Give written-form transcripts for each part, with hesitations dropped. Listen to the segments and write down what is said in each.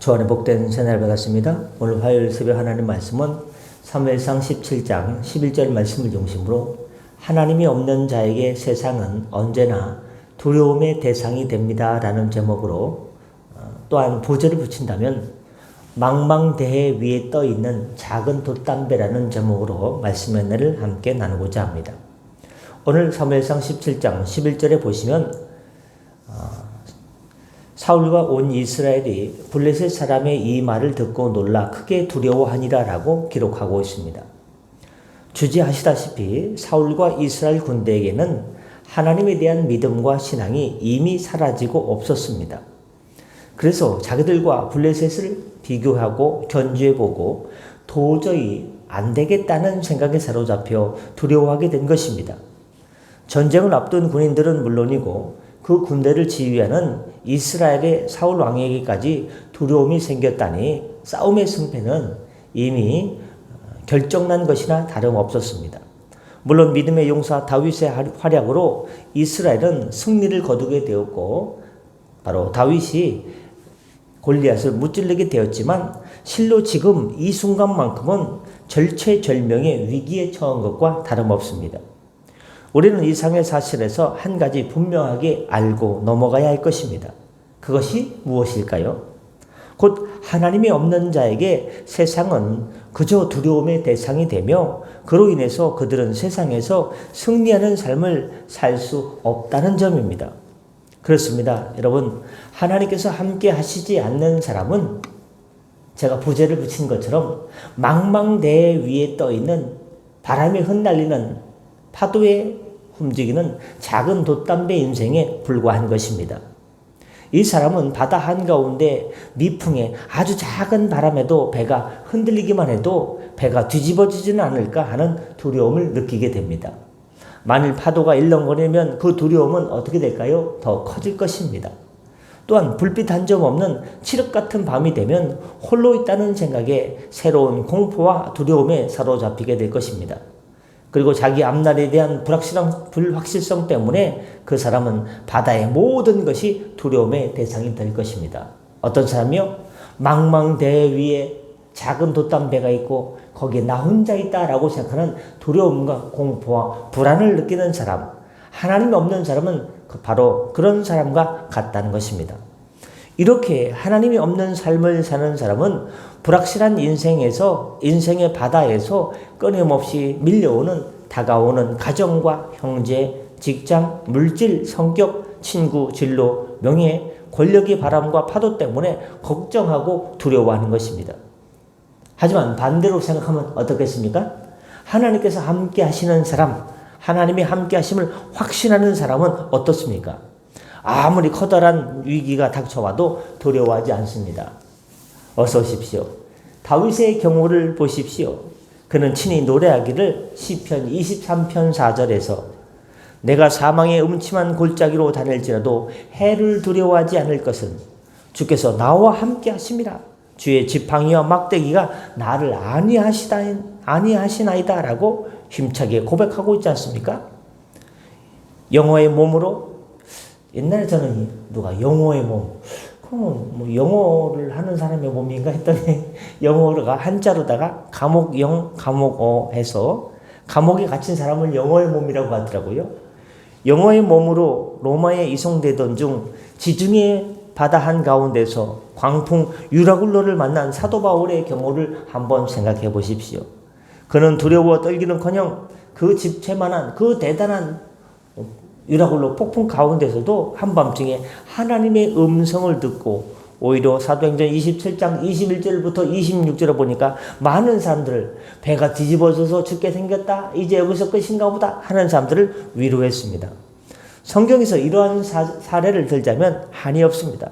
주 안에 복된 새날 받았습니다. 오늘 화요일 새벽 하나님 말씀은 사무엘상 17장 11절 말씀을 중심으로 하나님이 없는 자에게 세상은 언제나 두려움의 대상이 됩니다 라는 제목으로 또한 부제를 붙인다면 망망대해 위에 떠있는 작은 돛담배라는 제목으로 말씀의 은혜를 함께 나누고자 합니다. 오늘 사무엘상 17장 11절에 보시면 사울과 온 이스라엘이 블레셋 사람의 이 말을 듣고 놀라 크게 두려워하니라 라고 기록하고 있습니다. 주지하시다시피 사울과 이스라엘 군대에게는 하나님에 대한 믿음과 신앙이 이미 사라지고 없었습니다. 그래서 자기들과 블레셋을 비교하고 견주해보고 도저히 안 되겠다는 생각에 사로잡혀 두려워하게 된 것입니다. 전쟁을 앞둔 군인들은 물론이고 그 군대를 지휘하는 이스라엘의 사울 왕에게까지 두려움이 생겼다니 싸움의 승패는 이미 결정난 것이나 다름없었습니다. 물론 믿음의 용사 다윗의 활약으로 이스라엘은 승리를 거두게 되었고 바로 다윗이 골리앗을 무찔르게 되었지만 실로 지금 이 순간만큼은 절체절명의 위기에 처한 것과 다름없습니다. 우리는 이 상의 사실에서 한 가지 분명하게 알고 넘어가야 할 것입니다. 그것이 무엇일까요? 곧 하나님이 없는 자에게 세상은 그저 두려움의 대상이 되며 그로 인해서 그들은 세상에서 승리하는 삶을 살 수 없다는 점입니다. 그렇습니다. 여러분, 하나님께서 함께 하시지 않는 사람은 제가 부제를 붙인 것처럼 망망대해 위에 떠있는 바람에 흩날리는 파도에 움직이는 작은 돛담배 인생에 불과한 것입니다. 이 사람은 바다 한가운데 미풍에 아주 작은 바람에도 배가 흔들리기만 해도 배가 뒤집어지지는 않을까 하는 두려움을 느끼게 됩니다. 만일 파도가 일렁거리면 그 두려움은 어떻게 될까요? 더 커질 것입니다. 또한 불빛 한 점 없는 칠흑 같은 밤이 되면 홀로 있다는 생각에 새로운 공포와 두려움에 사로잡히게 될 것입니다. 그리고 자기 앞날에 대한 불확실성 때문에 그 사람은 바다의 모든 것이 두려움의 대상이 될 것입니다. 어떤 사람이요? 망망대해 위에 작은 돛담배가 있고 거기에 나 혼자 있다라고 생각하는 두려움과 공포와 불안을 느끼는 사람, 하나님 없는 사람은 바로 그런 사람과 같다는 것입니다. 이렇게 하나님이 없는 삶을 사는 사람은 불확실한 인생의 바다에서 끊임없이 밀려오는 다가오는 가정과 형제, 직장, 물질, 성격, 친구, 진로, 명예, 권력의 바람과 파도 때문에 걱정하고 두려워하는 것입니다. 하지만 반대로 생각하면 어떻겠습니까? 하나님께서 함께 하시는 사람, 하나님이 함께 하심을 확신하는 사람은 어떻습니까? 아무리 커다란 위기가 닥쳐와도 두려워하지 않습니다. 어서 오십시오. 다윗의 경우를 보십시오. 그는 친히 노래하기를 시편 23편 4절에서 내가 사망의 음침한 골짜기로 다닐지라도 해를 두려워하지 않을 것은 주께서 나와 함께 하심이라. 주의 지팡이와 막대기가 나를 아니하시나이다 라고 힘차게 고백하고 있지 않습니까? 영어의 몸으로 옛날에 저는 누가 영어의 몸, 뭐 영어를 하는 사람의 몸인가 했더니 영어가 한자로다가 감옥영, 감옥어 해서 감옥에 갇힌 사람을 영어의 몸이라고 하더라고요. 영어의 몸으로 로마에 이송되던 중 지중해 바다 한가운데서 광풍 유라굴로를 만난 사도 바울의 경우를 한번 생각해 보십시오. 그는 두려워 떨기는커녕 그 집채만한 그 대단한 유라굴로 폭풍 가운데서도 한밤중에 하나님의 음성을 듣고 오히려 사도행전 27장 21절부터 26절에 보니까 많은 사람들을 배가 뒤집어져서 죽게 생겼다. 이제 여기서 끝인가 보다 하는 사람들을 위로했습니다. 성경에서 이러한 사례를 들자면 한이 없습니다.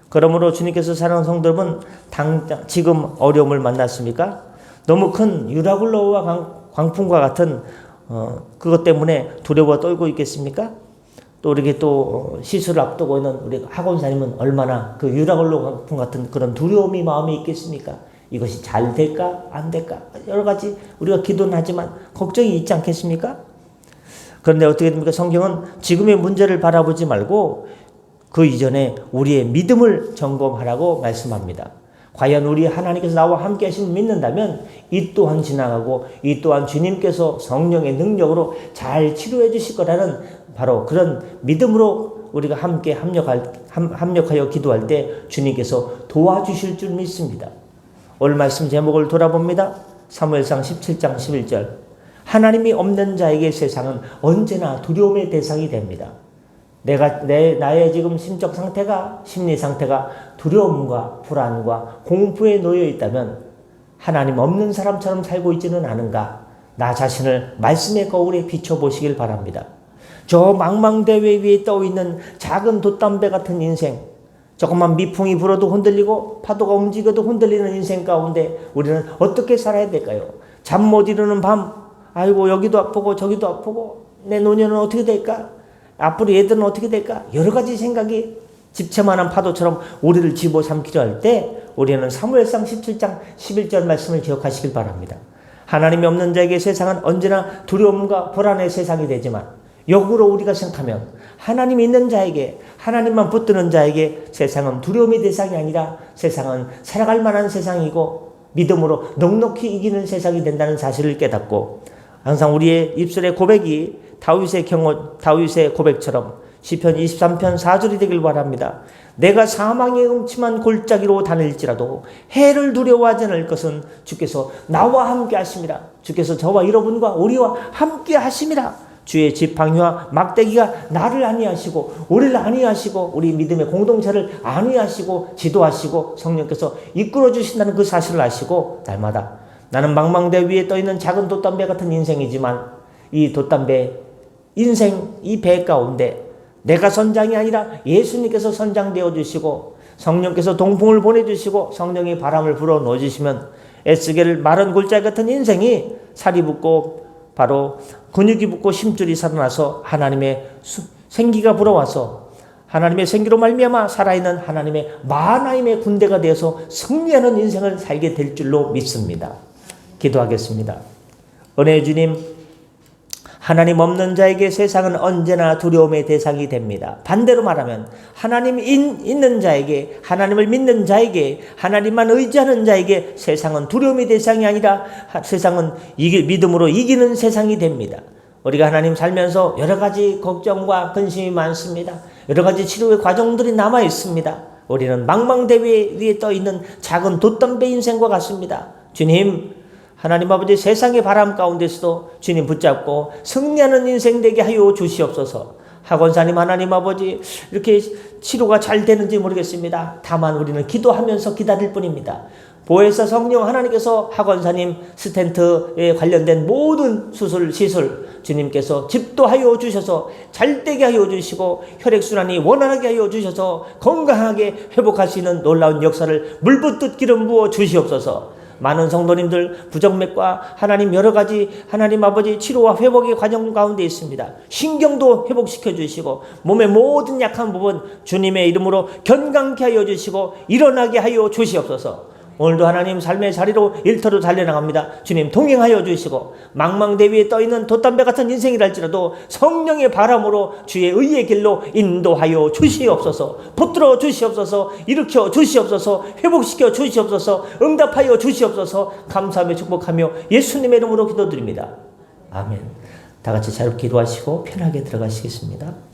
그러므로 주님께서 사랑하는 성도들은 당장 지금 어려움을 만났습니까? 너무 큰 유라굴로와 광풍과 같은 그것 때문에 두려워 떨고 있겠습니까? 또 이렇게 또 시술을 앞두고 있는 우리 학원사님은 얼마나 그 유라굴로 광풍 같은 그런 두려움이 마음에 있겠습니까? 이것이 잘 될까 안 될까 여러 가지 우리가 기도는 하지만 걱정이 있지 않겠습니까? 그런데 어떻게 됩니까? 성경은 지금의 문제를 바라보지 말고 그 이전에 우리의 믿음을 점검하라고 말씀합니다. 과연 우리 하나님께서 나와 함께 하심을 믿는다면 이 또한 지나가고 이 또한 주님께서 성령의 능력으로 잘 치료해 주실 거라는 바로 그런 믿음으로 우리가 함께 합력하여 기도할 때 주님께서 도와주실 줄 믿습니다. 오늘 말씀 제목을 돌아봅니다. 사무엘상 17장 11절. 하나님이 없는 자에게 세상은 언제나 두려움의 대상이 됩니다. 나의 지금 심적 상태가, 심리 상태가 두려움과 불안과 공포에 놓여 있다면 하나님 없는 사람처럼 살고 있지는 않은가? 나 자신을 말씀의 거울에 비춰보시길 바랍니다. 저 망망대회 위에 떠있는 작은 돛담배 같은 인생, 조금만 미풍이 불어도 흔들리고 파도가 움직여도 흔들리는 인생 가운데 우리는 어떻게 살아야 될까요? 잠 못 이루는 밤, 아이고 여기도 아프고 저기도 아프고 내 노년은 어떻게 될까? 앞으로 얘들은 어떻게 될까? 여러 가지 생각이 집채만한 파도처럼 우리를 집어삼키려 할 때 우리는 사무엘상 17장 11절 말씀을 기억하시길 바랍니다. 하나님이 없는 자에게 세상은 언제나 두려움과 불안의 세상이 되지만 역으로 우리가 생각하면 하나님이 있는 자에게, 하나님만 붙드는 자에게 세상은 두려움의 대상이 아니라 세상은 살아갈 만한 세상이고 믿음으로 넉넉히 이기는 세상이 된다는 사실을 깨닫고 항상 우리의 입술의 고백이 다윗의 고백처럼 시편 23편 4절이 되길 바랍니다. 내가 사망의 음침한 골짜기로 다닐지라도 해를 두려워하지 않을 것은 주께서 나와 함께 하심이라. 주께서 저와 여러분과 우리와 함께 하심이라. 주의 지팡이와 막대기가 나를 안위하시고 우리를 안위하시고 우리 믿음의 공동체를 안위하시고 지도하시고 성령께서 이끌어 주신다는 그 사실을 아시고 날마다 나는 망망대 위에 떠있는 작은 돛담배 같은 인생이지만 이 돛담배 인생 이 배 가운데 내가 선장이 아니라 예수님께서 선장되어 주시고 성령께서 동풍을 보내주시고 성령의 바람을 불어 넣어주시면 에스겔 마른 골짜기 같은 인생이 살이 붙고 바로 근육이 붙고 심줄이 살아나서 하나님의 생기가 불어와서 하나님의 생기로 말미암아 살아있는 하나님의 마하나임의 군대가 되어서 승리하는 인생을 살게 될 줄로 믿습니다. 기도하겠습니다. 은혜의 주님, 하나님 없는 자에게 세상은 언제나 두려움의 대상이 됩니다. 반대로 말하면 하나님 있는 자에게, 하나님을 믿는 자에게, 하나님만 의지하는 자에게 세상은 두려움의 대상이 아니라 세상은 믿음으로 이기는 세상이 됩니다. 우리가 하나님 살면서 여러 가지 걱정과 근심이 많습니다. 여러 가지 치료의 과정들이 남아 있습니다. 우리는 망망대회 위에 떠있는 작은 돛담배 인생과 같습니다. 주님, 하나님 아버지 세상의 바람 가운데서도 주님 붙잡고 승리하는 인생 되게 하여 주시옵소서. 학원사님 하나님 아버지 이렇게 치료가 잘 되는지 모르겠습니다. 다만 우리는 기도하면서 기다릴 뿐입니다. 보혜사 성령 하나님께서 학원사님 스텐트에 관련된 모든 시술 주님께서 집도하여 주셔서 잘되게 하여 주시고 혈액순환이 원활하게 하여 주셔서 건강하게 회복할 수 있는 놀라운 역사를 물붓듯 기름 부어 주시옵소서. 많은 성도님들 부정맥과 하나님 여러 가지 하나님 아버지 치료와 회복의 과정 가운데 있습니다. 신경도 회복시켜 주시고 몸의 모든 약한 부분 주님의 이름으로 견강케 하여 주시고 일어나게 하여 주시옵소서. 오늘도 하나님 삶의 자리로 일터로 달려나갑니다. 주님 동행하여 주시고 망망대위에 떠있는 돛담배 같은 인생이랄지라도 성령의 바람으로 주의 의의 길로 인도하여 주시옵소서. 붙들어 주시옵소서. 일으켜 주시옵소서. 회복시켜 주시옵소서. 응답하여 주시옵소서. 감사하며 축복하며 예수님의 이름으로 기도드립니다. 아멘. 다 같이 잘 기도하시고 편하게 들어가시겠습니다.